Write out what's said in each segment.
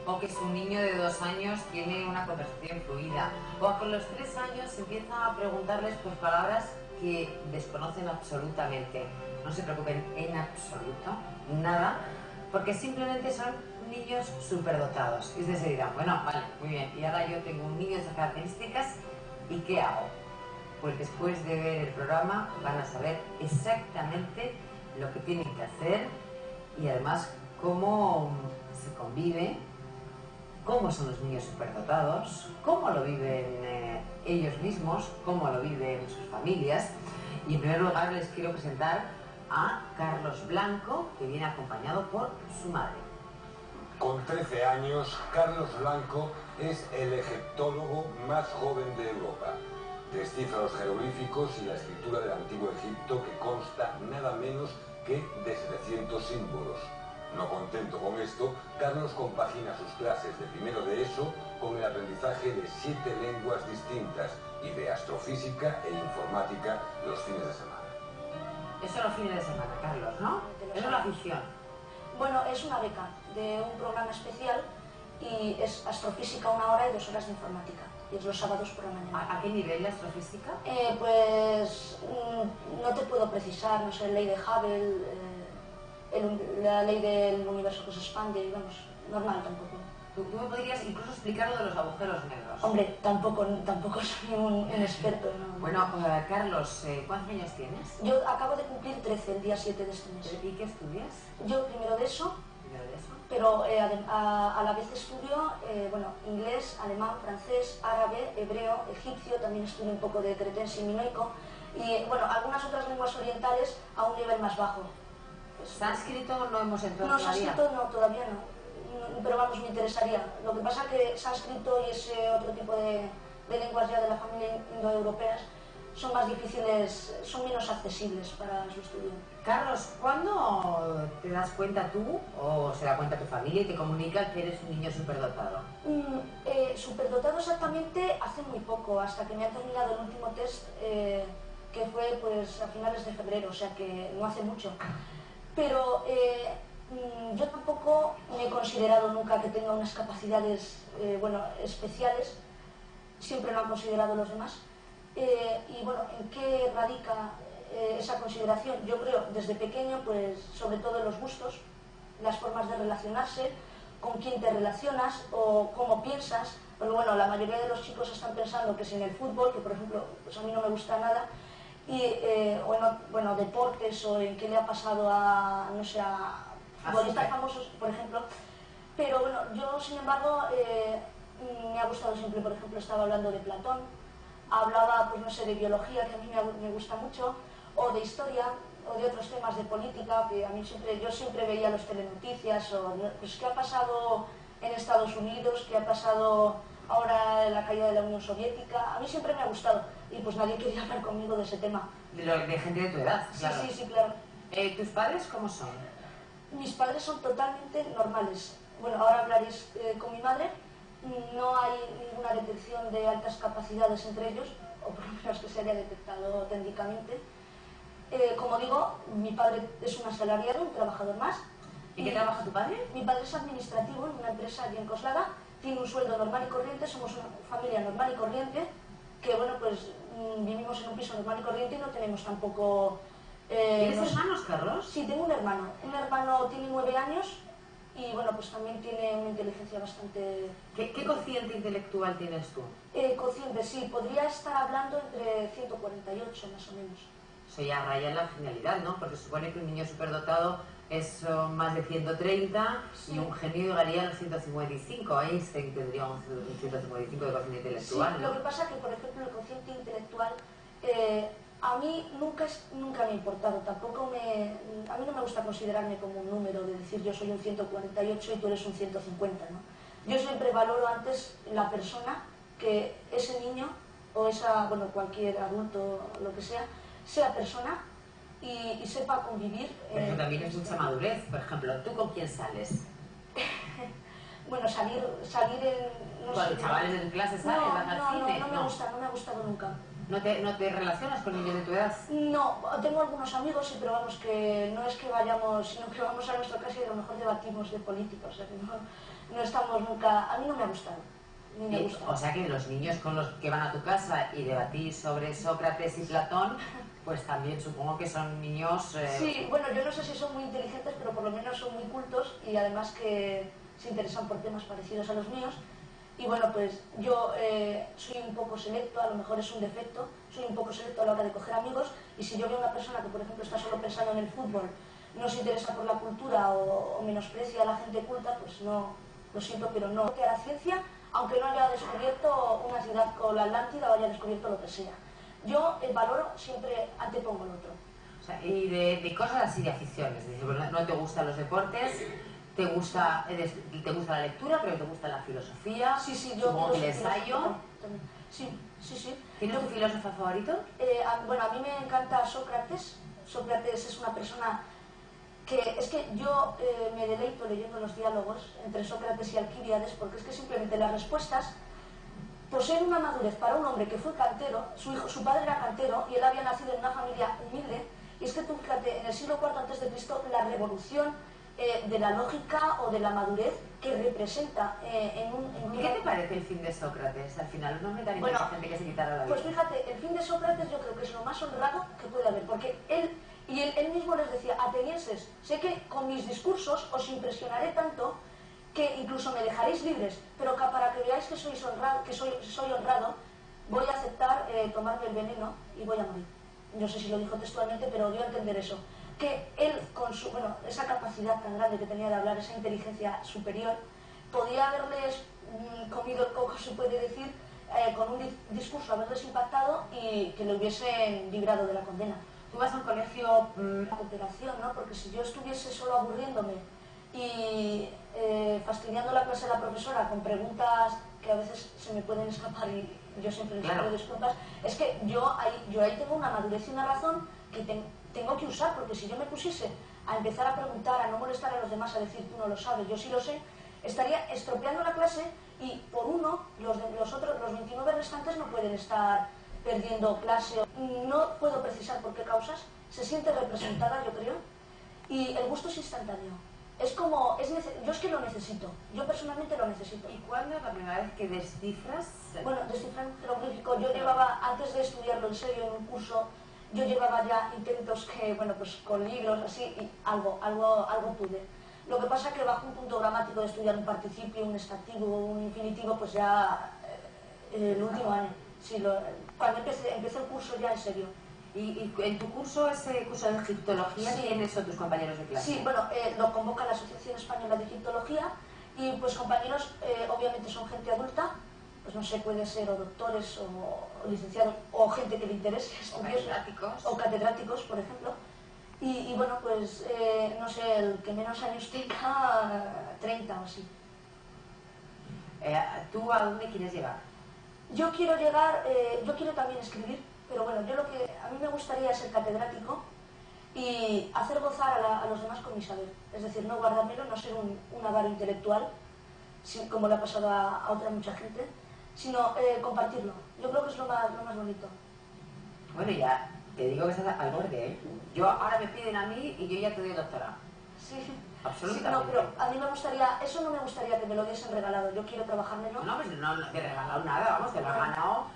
o que su niño de 2 años tiene una conversación fluida, o con los 3 años empieza a preguntarles pues palabras que desconocen absolutamente. No se preocupen en absoluto, nada, porque simplemente son niños superdotados. Y ustedes se dirán, bueno, vale, muy bien, y ahora yo tengo un niño de esas características, ¿y qué hago? Pues después de ver el programa van a saber exactamente lo que tienen que hacer y además cómo se convive, cómo son los niños superdotados, cómo lo viven ellos mismos, cómo lo viven sus familias. Y en primer lugar les quiero presentar a Carlos Blanco, que viene acompañado por su madre. Con 13 años, Carlos Blanco es el egiptólogo más joven de Europa. Descifra los jeroglíficos y la escritura del antiguo Egipto, que consta nada menos que de 700 símbolos. No contento con esto, Carlos compagina sus clases de primero de ESO con el aprendizaje de 7 lenguas distintas y de astrofísica e informática los fines de semana. Eso los fines de semana, Carlos, ¿no? Eso es la afición. Bueno, es una beca de un programa especial y es astrofísica 1 hora y 2 horas de informática. Y es los sábados por la mañana. ¿A qué nivel la astrofísica? Pues no te puedo precisar, no sé, ley de Hubble, la ley del universo que se expande, vamos, normal tampoco. ¿Tú me podrías incluso explicar lo de los agujeros negros? Hombre, tampoco soy un experto. ¿No? Bueno, Carlos, ¿cuántos años tienes? Yo acabo de cumplir 13 el día 7 de este mes. ¿Y qué estudias? Yo primero de eso. Pero a la vez estudio bueno, inglés, alemán, francés, árabe, hebreo, egipcio, también estudio un poco de cretense y minoico y bueno, algunas otras lenguas orientales a un nivel más bajo. ¿Sánscrito no hemos entrado todavía? No, sánscrito no, todavía no, pero vamos, me interesaría. Lo que pasa es que sánscrito y ese otro tipo de lenguas ya de la familia indoeuropeas son más difíciles, son menos accesibles para su estudio. Carlos, ¿cuándo te das cuenta tú o se da cuenta tu familia y te comunica que eres un niño superdotado? Superdotado exactamente hace muy poco, hasta que me ha terminado el último test que fue pues a finales de febrero, o sea que no hace mucho. Pero yo tampoco me he considerado nunca que tenga unas capacidades bueno, especiales, siempre lo han considerado los demás. Y bueno, ¿en qué radica esa consideración? Yo creo, desde pequeño, pues sobre todo en los gustos, las formas de relacionarse, con quién te relacionas o cómo piensas, porque bueno, la mayoría de los chicos están pensando que es en el fútbol, que por ejemplo, pues a mí no me gusta nada, y bueno, deportes o en qué le ha pasado a, no sé, a futbolistas famosos, por ejemplo, pero bueno, yo sin embargo, me ha gustado siempre, por ejemplo, estaba hablando de Platón, hablaba, pues no sé, de biología, que a mí me gusta mucho, o de historia, o de otros temas de política, que a mí yo siempre veía los telenoticias, o pues qué ha pasado en Estados Unidos, qué ha pasado ahora en la caída de la Unión Soviética, a mí siempre me ha gustado, y pues nadie quería hablar conmigo de ese tema. De gente de tu edad, claro. Sí, claro. ¿Tus padres cómo son? Mis padres son totalmente normales. Bueno, ahora hablaréis con mi madre. No hay ninguna detección de altas capacidades entre ellos, o por lo menos que se haya detectado técnicamente. Como digo, mi padre es un asalariado, un trabajador más. ¿Y qué trabaja tu padre? Mi padre es administrativo en una empresa allí en Coslada, tiene un sueldo normal y corriente, somos una familia normal y corriente, que bueno, pues vivimos en un piso normal y corriente y no tenemos tampoco... ¿Tienes hermanos, Carlos? Sí, tengo un hermano. Un hermano tiene 9 años. Y bueno, pues también tiene una inteligencia bastante... ¿Qué cociente intelectual tienes tú? Cociente, sí, podría estar hablando entre 148 más o menos. Eso ya raya en la finalidad, ¿no? Porque se supone que un niño superdotado es más de 130 sí. Y un genio llegaría a los 155. Einstein tendría un 155 de cociente intelectual, sí, ¿no? Lo que pasa es que, por ejemplo, el cociente intelectual a mí nunca me ha importado, tampoco a mí no me gusta considerarme como un número, de decir yo soy un 148 y tú eres un 150, ¿no? Yo siempre valoro antes la persona, que ese niño o bueno, cualquier adulto, lo que sea persona y sepa convivir. Pero también es mucha madurez, por ejemplo, ¿tú con quién sales? Bueno, salir en... No sé, chavales en clase sales, vas al cine. No me ha gustado nunca. ¿No te relacionas con niños de tu edad? No, tengo algunos amigos, sí, pero vamos, que no es que vayamos, sino que vamos a nuestra casa y a lo mejor debatimos de política, o sea que no estamos nunca, a mí no me ha gustado, ni me gusta. O sea que los niños con los que van a tu casa y debatís sobre Sócrates y Platón, pues también supongo que son niños... Sí, bueno, yo no sé si son muy inteligentes, pero por lo menos son muy cultos y además que se interesan por temas parecidos a los míos. Y bueno, pues yo soy un poco selecto, a lo mejor es un defecto, soy un poco selecto a la hora de coger amigos, y si yo veo una persona que, por ejemplo, está solo pensando en el fútbol, no se interesa por la cultura o menosprecia a la gente culta, pues no, lo siento, pero no. Que a la ciencia, aunque no haya descubierto una ciudad con la Atlántida o haya descubierto lo que sea, yo valoro, siempre antepongo el otro. O sea, y de cosas así de aficiones, es decir, no te gustan los deportes, te gusta la lectura, pero te gusta la filosofía, sí, yo supongo que el ensayo. Sí. ¿Tienes tu filósofo favorito? Bueno, a mí me encanta Sócrates. Sócrates es una persona que es que yo me deleito leyendo los diálogos entre Sócrates y Alquíbiades, porque es que simplemente las respuestas poseen una madurez para un hombre que fue cantero, su padre era cantero y él había nacido en una familia humilde, y es que tú fíjate, en el siglo IV a.C., la revolución de la lógica o de la madurez que representa en un... ¿Y qué te parece el fin de Sócrates? Al final, un hombre tan inteligente que se quitara la vida. Pues fíjate, el fin de Sócrates yo creo que es lo más honrado que puede haber, porque él mismo les decía: atenienses, sé que con mis discursos os impresionaré tanto que incluso me dejaréis libres, pero que para que veáis que soy honrado, voy a aceptar tomarme el veneno y voy a morir. No sé si lo dijo textualmente, pero dio a entender eso. Que él, con esa capacidad tan grande que tenía de hablar, esa inteligencia superior, podía haberles comido el coco, se puede decir, con un discurso, haberles impactado y que le hubiesen librado de la condena. Tú vas a un colegio... cooperación, ¿no? Porque si yo estuviese solo aburriéndome y fastidiando la clase de la profesora con preguntas que a veces se me pueden escapar y yo siempre les pido disculpas, es que yo ahí tengo una madurez y una razón que tengo que usar, porque si yo me pusiese a empezar a preguntar, a no molestar a los demás, a decir tú no lo sabes, yo sí lo sé, estaría estropeando la clase y por uno, los 29 restantes no pueden estar perdiendo clase. No puedo precisar por qué causas, se siente representada, yo creo, y el gusto es instantáneo. Es como, yo es que lo necesito, yo personalmente lo necesito. ¿Y cuándo es la primera vez que descifras? Bueno, descifrar un jeroglífico, yo llevaba, antes de estudiarlo en serio en un curso, yo llevaba ya intentos que, bueno, pues con libros, así, y algo pude. Lo que pasa es que bajo un punto gramático de estudiar un participio, un estativo, un infinitivo, pues ya el último año, sí, cuando empecé el curso ya en serio. ¿Y en tu curso, ese curso de egiptología, sí, quiénes son tus compañeros de clase? Sí, bueno, lo convoca la Asociación Española de Egiptología y pues compañeros, obviamente son gente adulta, pues no sé, puede ser o doctores o licenciados o gente que le interese, o catedráticos, por ejemplo. Y bueno, pues no sé, el que menos años tenga, 30 o así. ¿Tú a dónde quieres llegar? Yo quiero también escribir, pero bueno, a mí me gustaría ser catedrático y hacer gozar a los demás con mi saber. Es decir, no guardármelo, no ser un avaro intelectual, como le ha pasado a otra mucha gente, sino compartirlo. Yo creo que es lo más bonito. Bueno, ya te digo que estás al borde, ¿eh? Yo ahora me piden a mí y yo ya te doy doctorado. Sí. Absolutamente. Sí, no, pero a mí eso no me gustaría que me lo diesen regalado. Yo quiero trabajármelo. No, pues no te he regalado nada, vamos, te lo has ganado,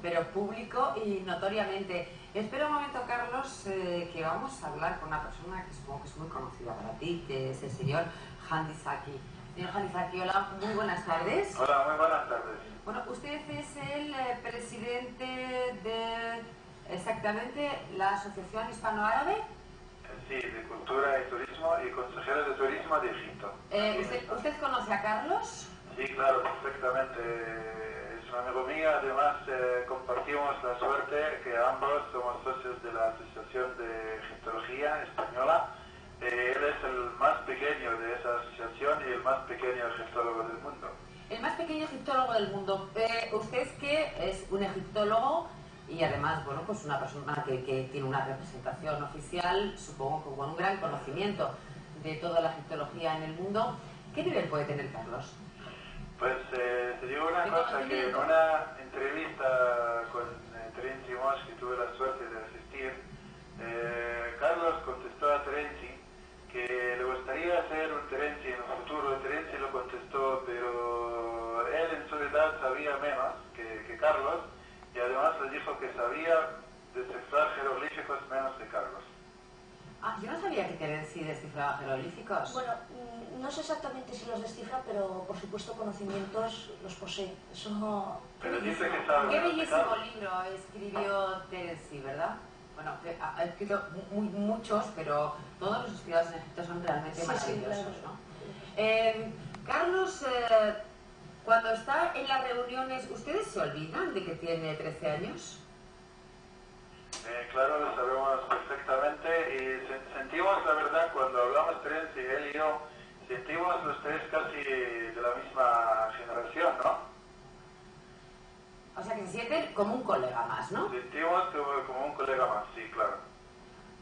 pero público y notoriamente. Espera un momento, Carlos, que vamos a hablar con una persona que supongo que es muy conocida para ti, que es el señor Handizaki. Señor Handizaki, hola, muy buenas tardes. Hola, muy buenas tardes. Bueno, usted es el presidente de exactamente la Asociación Hispano-Árabe. Sí, de Cultura y Turismo y consejero de Turismo de Egipto. ¿Usted conoce a Carlos? Sí, claro, perfectamente. Es un amigo mío, además compartimos la suerte que ambos somos socios de la Asociación de Egiptología Española. Él es el más pequeño de esa asociación y el más pequeño egiptólogo del mundo. El más pequeño egiptólogo del mundo. Usted es que es un egiptólogo y además, bueno, pues una persona que tiene una representación oficial, supongo que con un gran conocimiento de toda la egiptología en el mundo. ¿Qué nivel puede tener Carlos? Pues te digo una cosa, que en una entrevista con Terenzi Mosch, que tuve la suerte de asistir, Carlos contestó a Terenzi que le gustaría ser un Terenzi en un futuro. Terenzi lo contestó, pero él en su edad sabía menos que Carlos, y además le dijo que sabía descifrar jeroglíficos menos que Carlos. Ah, yo no sabía que Terenzi descifraba jeroglíficos. Bueno, no sé exactamente si los descifra, pero por supuesto conocimientos los posee. Eso... Pero dice que sabe Qué menos que bellísimo Carlos. libro escribió Terenzi, ¿verdad? Bueno, ha escrito muchos, pero todos los escritos en Egipto son realmente Sí, maravillosos, claro. ¿no? Carlos, cuando está en las reuniones, ¿ustedes se olvidan de que tiene 13 años? Claro, lo sabemos perfectamente y sentimos, la verdad, cuando hablamos Terenzi, él y yo, sentimos los tres casi de la misma generación, ¿no? O sea, que se sienten como un colega más, ¿no? Sentimos como un colega más, sí, claro.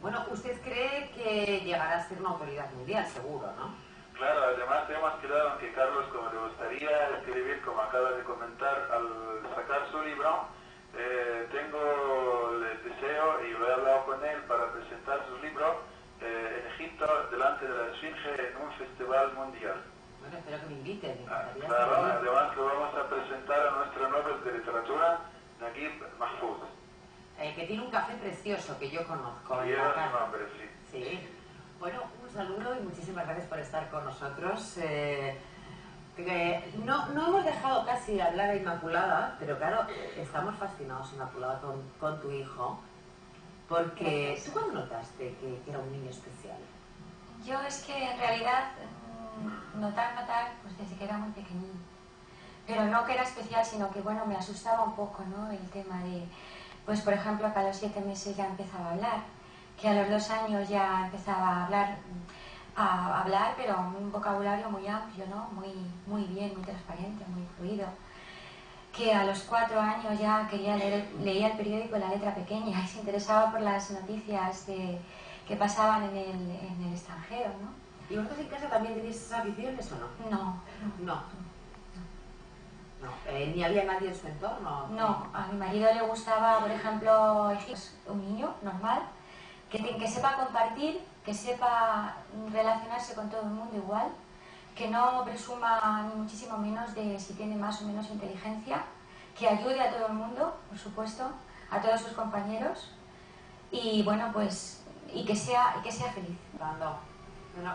Bueno, ¿usted cree que llegará a ser una autoridad mundial, seguro, no? Claro, además hemos quedado en que Carlos, como le gustaría escribir, como acaba de comentar, al sacar su libro, tengo el deseo, y lo he hablado con él, para presentar su libro en Egipto, delante de la Esfinge, en un festival mundial. Bueno, espero que me inviten. Me Claro, encantaría. además lo vamos a presentar a nuestro Nobel de Literatura, Naguib Mahfouz. Que tiene un café precioso que yo conozco. Y en la era calle. su nombre, sí. Sí. Bueno, un saludo y muchísimas gracias por estar con nosotros. No hemos dejado casi hablar a Inmaculada, pero claro, estamos fascinados, Inmaculada, con tu hijo, porque ¿tú cuándo notaste que era un niño especial? Yo es que en realidad notar, pues desde que era muy pequeñín. Pero no que era especial, sino que bueno, me asustaba un poco, ¿no? El tema de, pues por ejemplo, que a los 7 meses ya empezaba a hablar, que a los 2 años ya empezaba a hablar, pero un vocabulario muy amplio, ¿no? Muy bien, muy transparente, muy fluido. Que a los 4 años ya leía el periódico en la letra pequeña y se interesaba por las noticias que pasaban en el extranjero, ¿no? ¿Y vosotros en casa también tenéis esas aficiones o no? No. ¿Ni había nadie en su entorno? No, a mi marido le gustaba, por ejemplo, un niño normal, que sepa compartir, que sepa relacionarse con todo el mundo igual, que no presuma ni muchísimo menos de si tiene más o menos inteligencia, que ayude a todo el mundo, por supuesto, a todos sus compañeros, y bueno, pues, y que sea feliz. Bueno,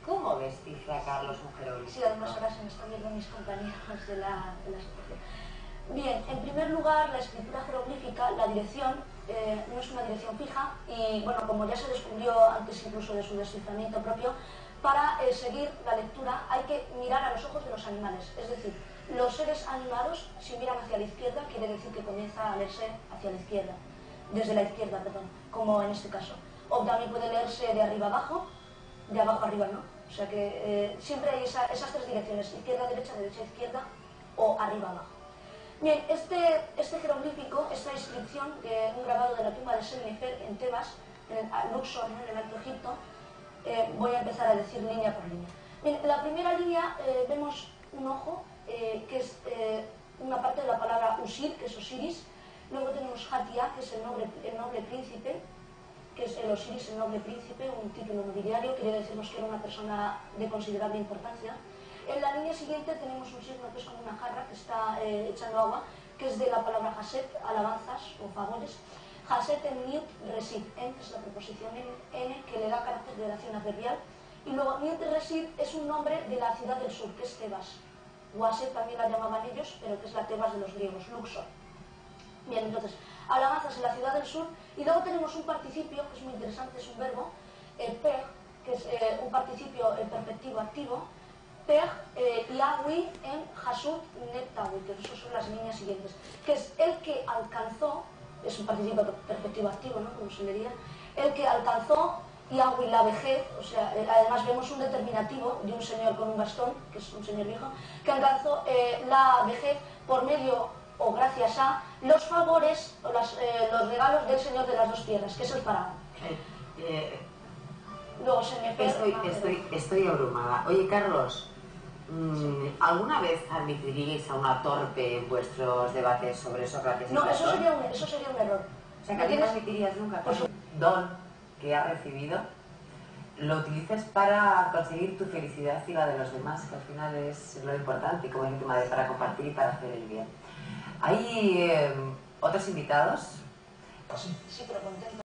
¿cómo descifra Carlos un jeroglífico? Sí, además ahora se me están viendo mis compañeros de la asociación. Bien, en primer lugar, la escritura jeroglífica, la dirección, no es una dirección fija y, bueno, como ya se descubrió antes incluso de su desciframiento propio, para seguir la lectura hay que mirar a los ojos de los animales. Es decir, los seres animados, si miran hacia la izquierda, quiere decir que comienza a leerse hacia la izquierda, desde la izquierda, perdón, como en este caso. O también puede leerse de arriba abajo, de abajo arriba, ¿no? O sea que siempre hay esas tres direcciones, izquierda, derecha, izquierda o arriba, abajo. Bien, este jeroglífico, esta inscripción, un grabado de la tumba de Sennefer en Tebas, en Luxor, ¿no? En el Alto Egipto, voy a empezar a decir línea por línea. Bien, en la primera línea vemos un ojo, que es una parte de la palabra Usir, que es Osiris. Luego tenemos Hatia, que es el noble príncipe, que es el Osiris, el noble príncipe, un título nobiliario, quiere decirnos que era una persona de considerable importancia. En la línea siguiente tenemos un signo que es como una jarra que está echando agua, que es de la palabra Haset, alabanzas o favores. Haset en Niut Resid, es la preposición N que le da carácter de oración adverbial. Y luego Niut Resid es un nombre de la ciudad del sur, que es Tebas. Waset también la llamaban ellos, pero que es la Tebas de los griegos, Luxor. Bien, entonces, alabanzas en la ciudad del sur. Y luego tenemos un participio, que es muy interesante, es un verbo, per, que es un participio perfectivo activo, per Yahweh en Hasut Neptawi, que esas son las líneas siguientes, que es el que alcanzó, es un participio perfectivo activo, ¿no? Como se diría, el que alcanzó Yahweh la vejez, o sea, además vemos un determinativo de un señor con un bastón, que es un señor viejo, que alcanzó la vejez por medio o gracias a los favores o los regalos del señor de las dos tierras, que es el faraón. Luego se me Estoy abrumada. Oye, Carlos, ¿alguna vez admitiríais a una torpe en vuestros debates sobre Sócrates y No, Platón? eso sería un error. O sea, que no admitirías nunca que es un don que ha recibido. lo utilices para conseguir tu felicidad y la de los demás, que al final es lo importante, como dice tu madre, para compartir y para hacer el bien. ¿Hay otros invitados? Sí, pero contenta.